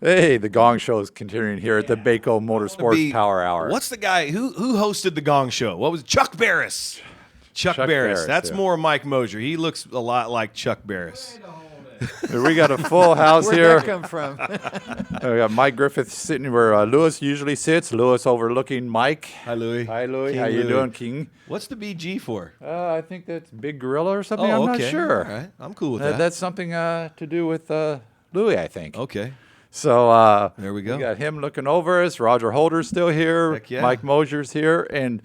Hey, the Gong Show is continuing here at the Bako Motorsports Power Hour. What's the guy who hosted the Gong Show? What was it? Chuck Barris? Chuck Barris. That's more Mike Mosier. He looks a lot like Chuck Barris. We got a full house Where'd here. that come from? We got Mike Griffith sitting where Lewis usually sits. Lewis overlooking Mike. Hi, Louie. Hi, Louis. King How you Louie. doing, King? What's the BG for? I think that's Big Gorilla or something. Oh, I'm okay. not sure. All right. I'm cool with that. That's something to do with Louis, I think. Okay. So There we go. We got him looking over us. Roger Holder's still here. Heck yeah. Mike Mosier's here, and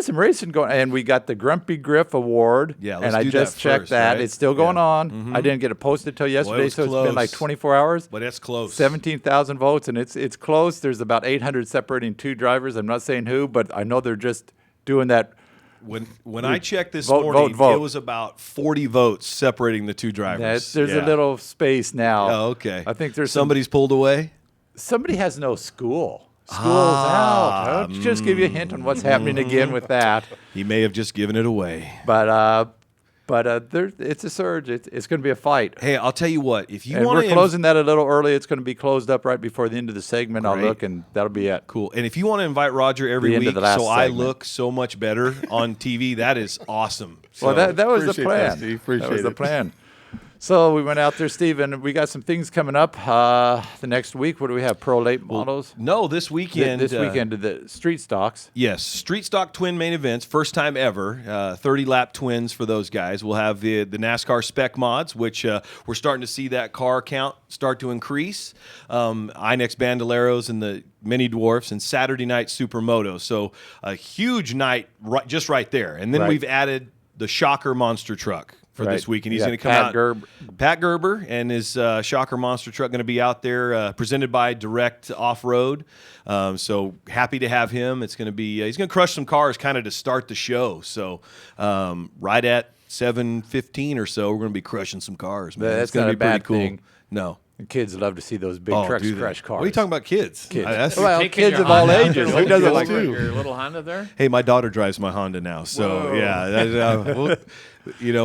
some racing going. And we got the Grumpy Griff Award. Yeah, let's and I do just that checked first, that right? it's still going Yeah. on. I didn't get it posted till yesterday, was so it's been like close. 24 hours. But it's close. 17,000 votes, and it's close. There's about 800 separating two drivers. I'm not saying who, but I know they're just doing that. When I checked this Vote, morning, vote. it was about 40 votes separating the two drivers. There's a little space now. Oh, okay. I think there's somebody's pulled away. somebody has no school. School's out. I'll just give you a hint on what's happening again with that. He may have just given it away. But it's a surge. It's going to be a fight. Hey, I'll tell you what. If you And want we're closing that a little early. It's going to be closed up right before the end of the segment. I'll Great. look, and that'll be it. Cool. And if you want to invite Roger every The end week of the last so I segment. look so much better on TV, that is awesome. Well, So, that was the appreciate plan. that, Steve. Appreciate that was the it. plan. So we went out there, Steve, and we got some things coming up the next week. What do we have? Pro late models? no, this weekend. This weekend, the street stocks. Yes, street stock twin main events, first time ever. 30-lap twins for those guys. We'll have the NASCAR spec mods, which we're starting to see that car count start to increase. Inex Bandoleros and the Mini Dwarfs and Saturday night Supermoto. So a huge night just right there. And then Right. we've added the Shocker monster truck for Right. this week, and he's You going to got come Pat out. Pat Gerber and his Shocker monster truck going to be out there, presented by Direct Off Road. So happy to have him. It's going to be he's going to crush some cars, kind of to start the show. So right at 7:15 or so, we're going to be crushing some cars. Man. That's it's going not to a be pretty bad cool. thing. No. The kids love to see those big Oh, trucks do they? crash cars. What are you talking about, kids? Kids. That's- Well, Taking kids your of all Honda out ages. there Who doesn't like like your little Honda there? Hey, my daughter drives my Honda now, so Whoa. yeah.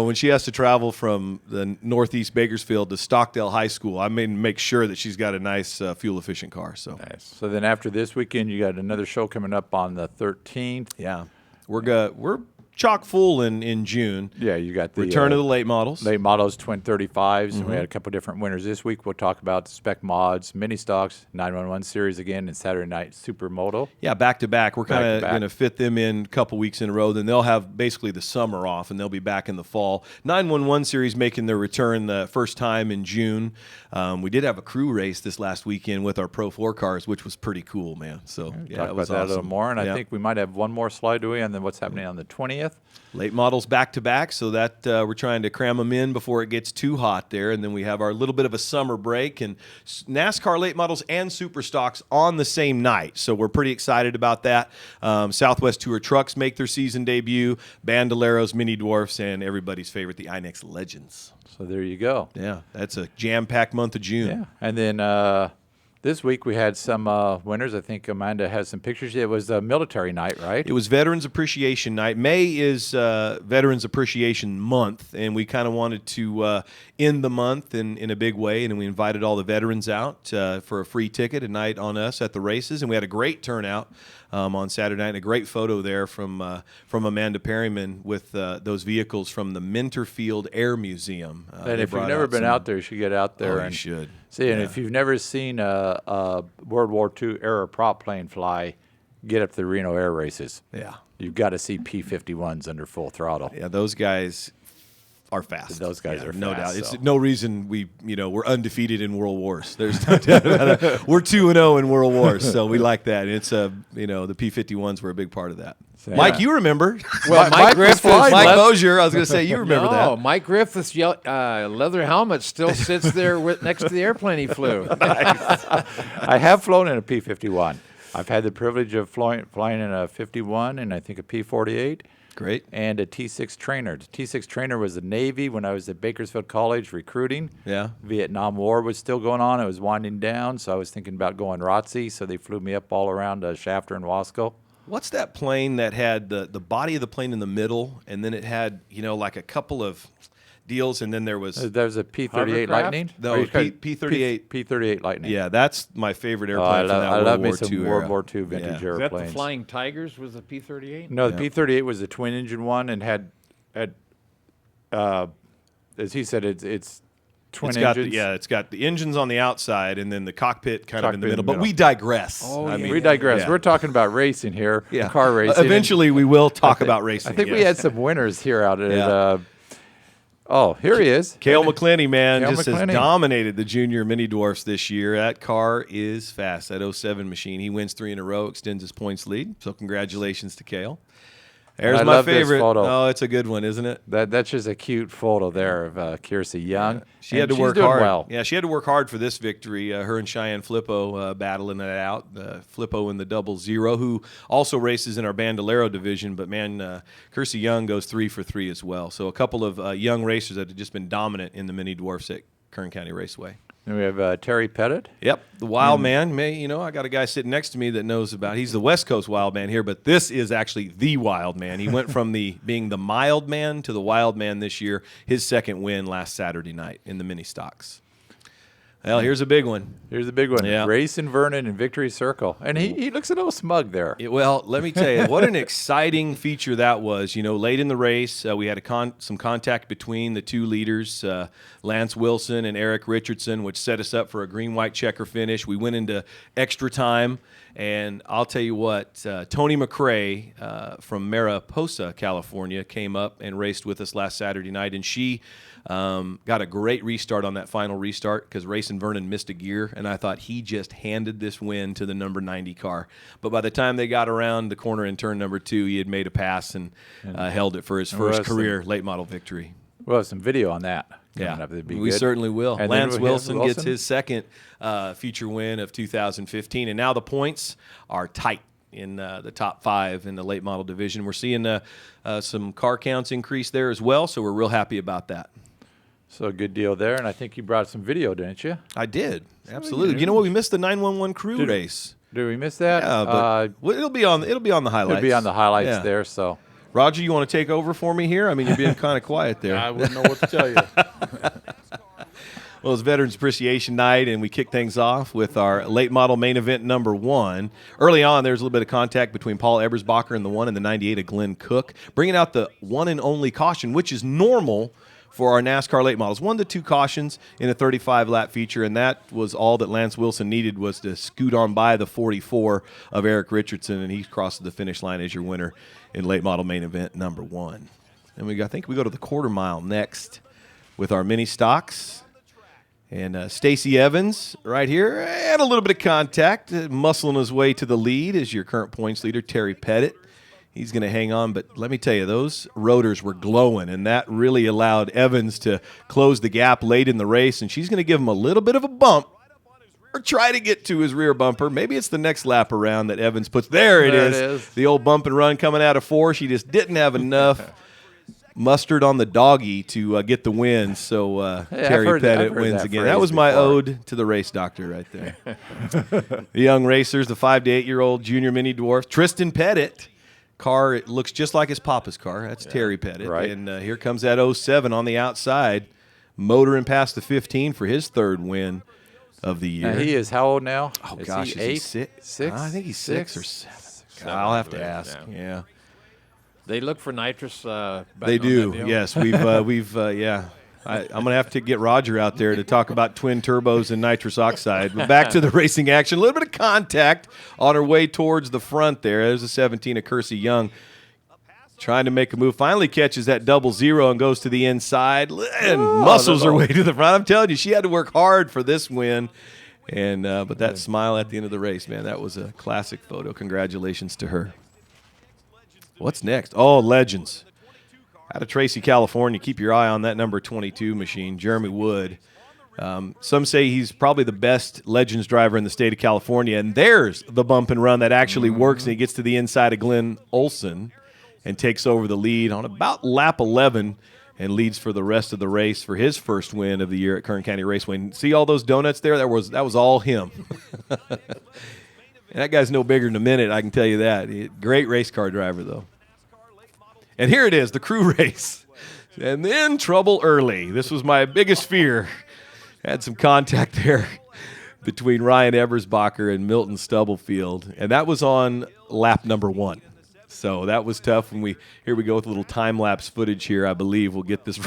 When she has to travel from the northeast Bakersfield to Stockdale High School, I make sure that she's got a nice fuel efficient car. So Nice. So then after this weekend, you got another show coming up on the 13th. yeah, we're chock full in June. Yeah, you got the Return of the late models. late models, twin 35s, and we had a couple different winners this week. We'll talk about spec mods, mini stocks, 911 series again, and Saturday night Supermoto. Yeah, back to back. We're kind of Back-to-back. going to fit them in a couple weeks in a row. Then they'll have basically the summer off, and they'll be back in the fall. 911 series making their return the first time in June. We did have a crew race this last weekend with our Pro 4 cars, which was pretty cool, man. So yeah, talk it about was that a little awesome. more, and I Yeah. think we might have one more slide, do we? And then what's happening on the 20th? Late models back to back, so that we're trying to cram them in before it gets too hot there, and then we have our little bit of a summer break and NASCAR late models and super stocks on the same night. So we're pretty excited about that. Southwest Tour trucks make their season debut, Bandoleros, Mini Dwarfs, and everybody's favorite, the Inex Legends. So there you go. Yeah, that's a jam-packed month of June. Yeah, and then this week we had some winners. I think Amanda has some pictures. It was a military night, right? It was Veterans Appreciation Night. May is Veterans Appreciation Month, and we kind of wanted to end the month in a big way, and we invited all the veterans out for a free ticket, a night on us at the races, and we had a great turnout on Saturday night, and a great photo there from Amanda Perryman with those vehicles from the Minterfield Air Museum. and They if you've brought never been some- out there, you should get out there Oh, you and should. see. And Yeah. if you've never seen a World War II era prop plane fly, get up to the Reno Air Races. Yeah. You've got to see P-51s under full throttle. Yeah, those guys are fast. Those guys are no fast, doubt. It's so. no reason we're undefeated in World Wars. There's no doubt about it. We're 2-0 in World Wars, so we like that. And it's the P-51s were a big part of that. Yeah. Mike, you remember? Well, Mike Griffiths. Mike Mosier. I was going to say you remember No, that. Mike Griffith's leather helmet still sits there next to the airplane he flew. I have flown in a P-51. I've had the privilege of flying in a 51 and I think a P-48. Great. And a T6 trainer. The T6 trainer was the Navy when I was at Bakersfield College recruiting. Yeah. Vietnam War was still going on. It was winding down, so I was thinking about going ROTC, so they flew me up all around Shafter and Wasco. What's that plane that had the body of the plane in the middle, and then it had like a couple of deals, and then there was There's a P-38 Hovercraft? Lightning. No, Or you call it P-38. P-38 Lightning. yeah, that's my favorite Oh, airplane from that I love World me War some II World era. War II vintage Is that airplanes. the Flying Tigers was the P-38? No, the P-38 was the twin engine one and had as he said, it's twin It's got engines. it's got the engines on the outside and then the cockpit kind of in the Cockpit in middle. the But we middle. digress. Oh, I yeah. mean, We digress. yeah. We're talking about racing here, car racing. and Eventually, we will talk I think- about racing. I think we yes. had some winners here out at. Yeah. Oh, here he is. Cale McClenny, man, Cale just has McClenny. dominated the junior mini dwarfs this year. That car is fast, that 07 machine. He wins 3 in a row, extends his points lead. So congratulations to Cale. There's I my love this favorite. photo. Oh, it's a good one, isn't it? That's just a cute photo there of Kiersey Young. She had to she's work doing hard. Well. Yeah, she had to work hard for this victory. Her and Cheyenne Flippo battling it out. Flippo in the 00, who also races in our Bandolero division. But man, Kiersey Young goes 3 for 3 as well. So a couple of young racers that have just been dominant in the mini dwarfs at Kern County Raceway. And we have Terry Pettit. Yep, the Wild Man. I got a guy sitting next to me that knows about. He's the West Coast Wild Man here, but this is actually the Wild Man. He went from being the mild man to the Wild Man this year. His second win last Saturday night in the mini stocks. Well, here's a big one. Here's a big one. Yeah. Racing Vernon in Victory Circle. And he looks a little smug there. Well, let me tell you, what an exciting feature that was. Late in the race, we had some contact between the two leaders, Lance Wilson and Eric Richardson, which set us up for a green-white checker finish. We went into extra time, and I'll tell you what, Tony McRae from Mariposa, California, came up and raced with us last Saturday night, and she got a great restart on that final restart because Racing Vernon missed a gear, and I thought he just handed this win to the number 90 car. But by the time they got around the corner in turn number 2, he had made a pass and held it for his first career late model victory. We'll have some video on that coming Yeah, up. That'd be we good. certainly will. And then Lance we have Wilson gets his second feature win of 2015, and now the points are tight in the top 5 in the late model division. We're seeing some car counts increase there as well, so we're real happy about that. So a good deal there. And I think you brought some video, didn't you? I did, absolutely. You know what? We missed the 911 crew race. Did we miss that? Yeah, but well, it'll be on the highlights. It'll be on the highlights Yeah. there. So Roger, you want to take over for me here? I mean, you're being kind of quiet there. I wouldn't know what to tell you. Well, it's Veterans Appreciation Night, and we kick things off with our late model main event number 1. Early on, there's a little bit of contact between Paul Ebersbacher in the 1 and the 98 of Glenn Cook, bringing out the one and only caution, which is normal for our NASCAR late models. 1 to 2 cautions in a 35-lap feature, and that was all that Lance Wilson needed was to scoot on by the 44 of Eric Richardson, and he crosses the finish line as your winner in late model main event number 1. And I think we go to the quarter mile next with our mini stocks. And Stacy Evans right here had a little bit of contact, muscling his way to the lead as your current points leader, Terry Pettit. He's going to hang on, but let me tell you, those rotors were glowing, and that really allowed Evans to close the gap late in the race, and she's going to give him a little bit of a bump or try to get to his rear bumper. Maybe it's the next lap around that Evans puts. There it is. The old bump and run coming out of 4. She just didn't have enough mustard on the doggy to get the win, so Terry Pettit wins that again. phrase That was my before. ode to the race doctor right there. The young racers, the 5 to 8-year-old junior mini dwarf, Tristan Pettit. Car, it looks just like his papa's car. That's Terry Pettit. Right. And here comes that 07 on the outside, motoring past the 15 for his 3rd win of the year. now he is how old now? Oh, is gosh, he is he 8? six? 6? I think he's 6 or 7. I'll have to ask. Yeah. They look for nitrous. Back They on do. that deal? Yes, we've yeah. I'm going to have to get Roger out there to talk about twin turbos and nitrous oxide. But back to the racing action. A little bit of contact on her way towards the front there. There's a 17 of Kiersey Young trying to make a move. Finally catches that 00 and goes to the inside and muscles her way to the front. I'm telling you, she had to work hard for this win. And but that smile at the end of the race, man, that was a classic photo. Congratulations to her. What's next? Oh, Legends. Out of Tracy, California. Keep your eye on that number 22 machine, Jeremy Wood. Some say he's probably the best Legends driver in the state of California, and there's the bump and run that actually works, and he gets to the inside of Glenn Olson and takes over the lead on about lap 11 and leads for the rest of the race for his first win of the year at Kern County Raceway. And see all those donuts there? That was all him. And that guy's no bigger than a minute, I can tell you that. Great race car driver, though. And here it is, the crew race. And then trouble early. This was my biggest fear. Had some contact there between Ryan Ebersbacher and Milton Stubblefield. And that was on lap number 1. So that was tough. Here we go with a little time-lapse footage here. I believe we'll get this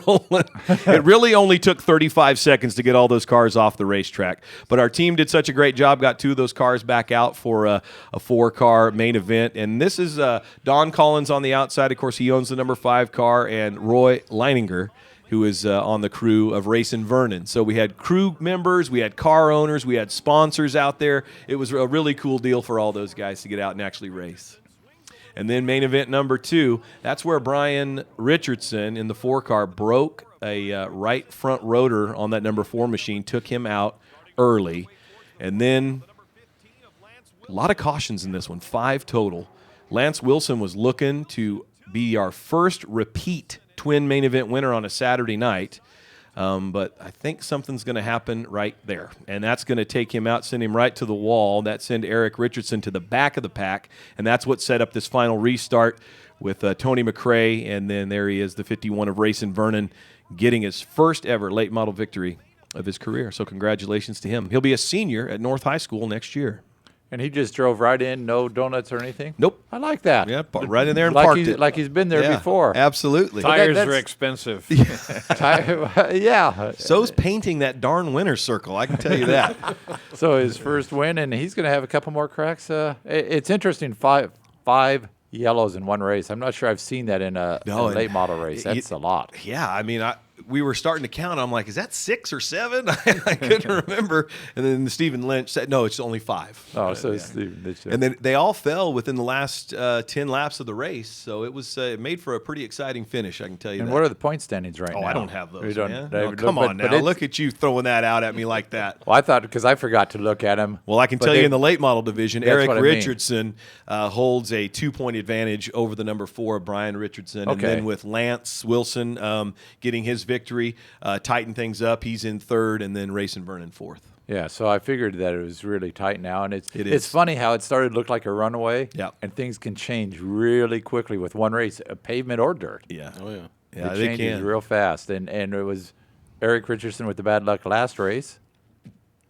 rolling. It really only took 35 seconds to get all those cars off the racetrack. But our team did such a great job, got 2 of those cars back out for a 4-car main event. And this is Don Collins on the outside. Of course, he owns the number 5 car, and Roy Leininger, who is on the crew of Racing Vernon. So we had crew members, we had car owners, we had sponsors out there. It was a really cool deal for all those guys to get out and actually race. And then main event number 2, that's where Brian Richardson in the 4-car broke a right front rotor on that number 4 machine, took him out early. And then a lot of cautions in this one, 5 total. Lance Wilson was looking to be our first repeat twin main event winner on a Saturday night. But I think something's going to happen right there. And that's going to take him out, send him right to the wall. That send Eric Richardson to the back of the pack. And that's what set up this final restart with Tony McRae. And then there he is, the 51 of Racing Vernon, getting his first ever late model victory of his career. So congratulations to him. He'll be a senior at North High School next year. And he just drove right in, no donuts or anything? Nope. I like that. Yeah, right in there and parked it. Like he's been there before. Absolutely. Tires are expensive. Yeah. So's painting that darn winner's circle, I can tell you that. So his first win, and he's going to have a couple more cracks. It's interesting, five yellows in one race. I'm not sure I've seen that in a late model race. That's a lot. Yeah, I mean, we were starting to count. I'm like, is that 6 or 7? I couldn't remember. And then Stephen Lynch said, no, it's only 5. Oh, so it's Stephen Lynch. And then they all fell within the last 10 laps of the race. So it was made for a pretty exciting finish, I can tell you and that. what are the point standings right now? Oh, I don't have those, We don't, man. they- No, come on but now. Look at you throwing that out at me like that. Well, I thought, because I forgot to look at them. Well, I can tell you in the late model division, That's Eric what I mean. Richardson holds a 2-point advantage over the number 4, Brian Richardson. And Okay. then with Lance Wilson getting his victory, tighten things up. He's in 3rd, and then Racing Vernon 4th. Yeah, so I figured that it was really tight now, and It it's is. funny how it started to look like a runaway, Yeah. and things can change really quickly with one race, pavement or dirt. Yeah. Oh, yeah. Yeah, It they changes can. real fast, and it was Eric Richardson with the bad luck last race,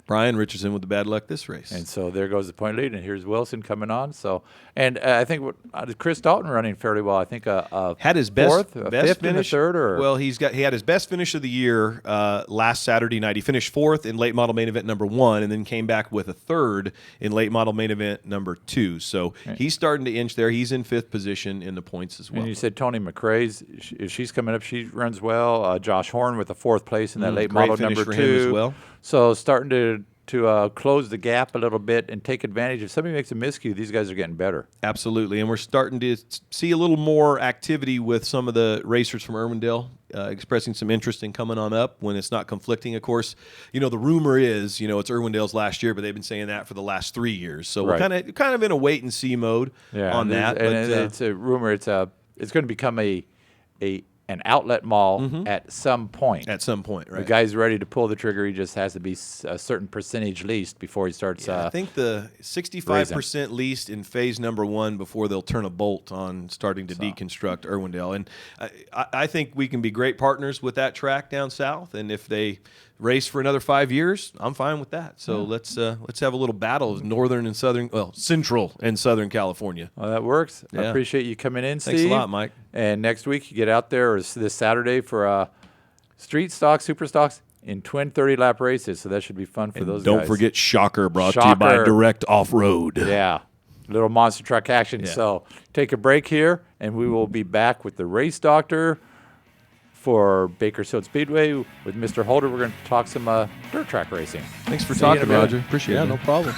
Brian Richardson with the bad luck this race. and so there goes the point lead, and here's Wilson coming on. So, and I think Chris Dalton running fairly well. I think had his best, fourth, best fifth, finish. and a third, or Well, he had his best finish of the year last Saturday night. He finished 4th in late model main event number 1, and then came back with a 3rd in late model main event number 2. So he's starting to inch there. He's in 5th position in the points as well. And you said Tony McRae's, if she's coming up, she runs well. Josh Horn with the 4th place in that late great model finish number for 2 him as well. So starting to close the gap a little bit and take advantage. If somebody makes a miscue, these guys are getting better. Absolutely, and we're starting to see a little more activity with some of the racers from Irwindale expressing some interest in coming on up when it's not conflicting. Of course, the rumor is, it's Irwindale's last year, but they've been saying that for the last 3 years. So we're Right. kind of in a wait and see mode on that. And But, it's a rumor. It's going to become an outlet mall at some point. at some point, The right? guy's ready to pull the trigger. He just has to be a certain percentage leased before he starts. I think the 65% leased in phase number 1 before they'll turn a bolt on starting to deconstruct Irwindale. And I think we can be great partners with that track down south. And if they race for another 5 years, I'm fine with that. So let's have a little battle of Central and Southern California. Well, that works. I Yeah. appreciate you coming in, Steve. Thanks a lot, Mike. And next week you get out there, or this Saturday, for street stocks, super stocks in twin 30-lap races. So that should be fun for those guys. Don't forget Shocker, brought to you by Shocker. Direct Off-Road. Yeah, little monster truck action. Yeah. So take a break here, and we will be back with the race doctor for Bakersfield Speedway with Mr. Holder. We're going to talk some dirt track racing. Thanks for See you in a talking, minute. Roger. Appreciate it. Yeah, no problem.